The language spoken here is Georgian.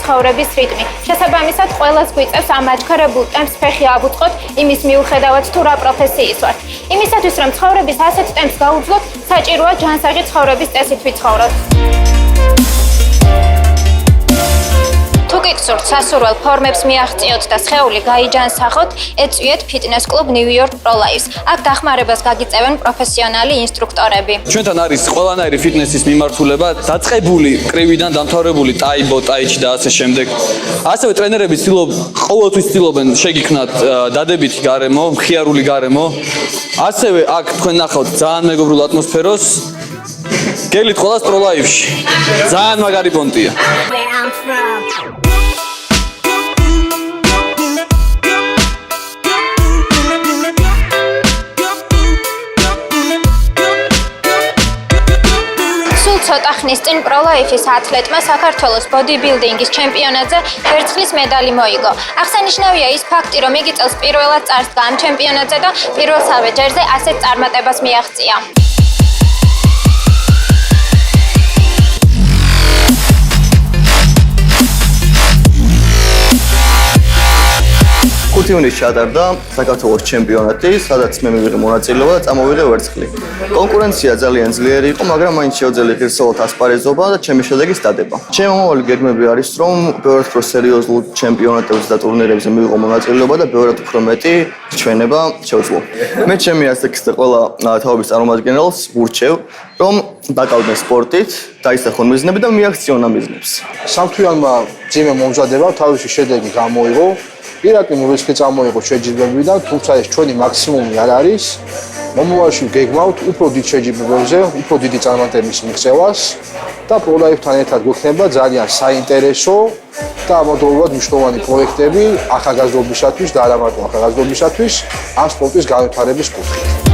ცხოვრების რიტმი. შესაბამისად, ყველას გვიწევს ამ აჩქარებულ ტემპს ფეხი ავუწყოთ, იმის მიუხედავად თუ რა პროფესიის ვართ. იმისათვის, რომ ცხოვრების ასეთ ტემპს გაუძლოთ, საჭიროა ჯანსაღი ცხოვრების წესით ვიცხოვროთ. თუ გიგსურთ სასურველ ფორმებს მიაღწიოთ და სხეული გაიჯანსაღოთ, ეწვიეთ ფიტნეს კლუბ New York Pro Life. აქ დახმარებას გაგიწევენ პროფესიონალი ინსტრუქტორები. ჩვენთან არის ყველანაირი ფიტნესის მიმართულება, დაწყებული კრივიდან დამთავრებული ტაიბო, ტაიჩი და ასე შემდეგ. ასევე ტრენერები ყოველთვის ცდილობენ შეგიქმნათ დადებითი გარემო, მხიარული გარემო. ასევე აქ თქვენ ნახავთ ძალიან მეგობრულ ატმოსფეროს. გელით ყველას Pro Life-ში. ძალიან მაგარი პონტია. ცოტა ხნის წინ Pro Life-ის ათლეტმა საქართველოს ბოდიბილდინგის ჩემპიონატზე ვერცხლის მედალი მოიგო. აღსანიშნავია ის ფაქტი, რომ იგი წელს პირველად წარსდგა ამ ჩემპიონატზე და პირველსავე ჯერზე ასეთ წარმატებას მიაღწია. 5 ივნისს ჩატარდა საქართველოს ჩემპიონატი, სადაც მე მივიღე მონაწილეობა და წამოვიღე ვერცხლი. კონკურენცია ძალიან ძლიერი იყო, მაგრამ მაინც შეუძლია ღირსეულად ასპარეზობა და ჩემი შედეგის დადება. ჩემი მომავალი გეგმები არის, რომ ბევრად უფრო სერიოზულ ჩემპიონატებზე და ტურნირებზე მივიღო მონაწილეობა და ბევრად უფრო მეტი ჩვენება შევძლო. მე ჩემი ასაკის და ყველა თაობის წარმომადგენელს ვურჩევ, რომ დაკავდნენ სპორტით, დაისახონ მიზნები და მიაქციონ ამ მიზნებს. სამთვიანმა ძიმე მომზადება თავისი შედეგი გამოიღო. პირაკი მოვესხი წამოიღო შეჯიბრებებიდან, თუმცა ეს ჩვენი მაქსიმუმი არ არის. მომავალში გეგმავთ უფრო დიდ შეჯიბრებებზე, უფრო დიდი წარმატების მიღწევას და Pro Life-თან ერთად გვექნება ძალიან საინტერესო და ამავდროულად მნიშვნელოვანი პროექტები ახალგაზრდობისათვის და არა მარტო ახალგაზრდობისათვის ამ სპორტის განვითარების კუთხით.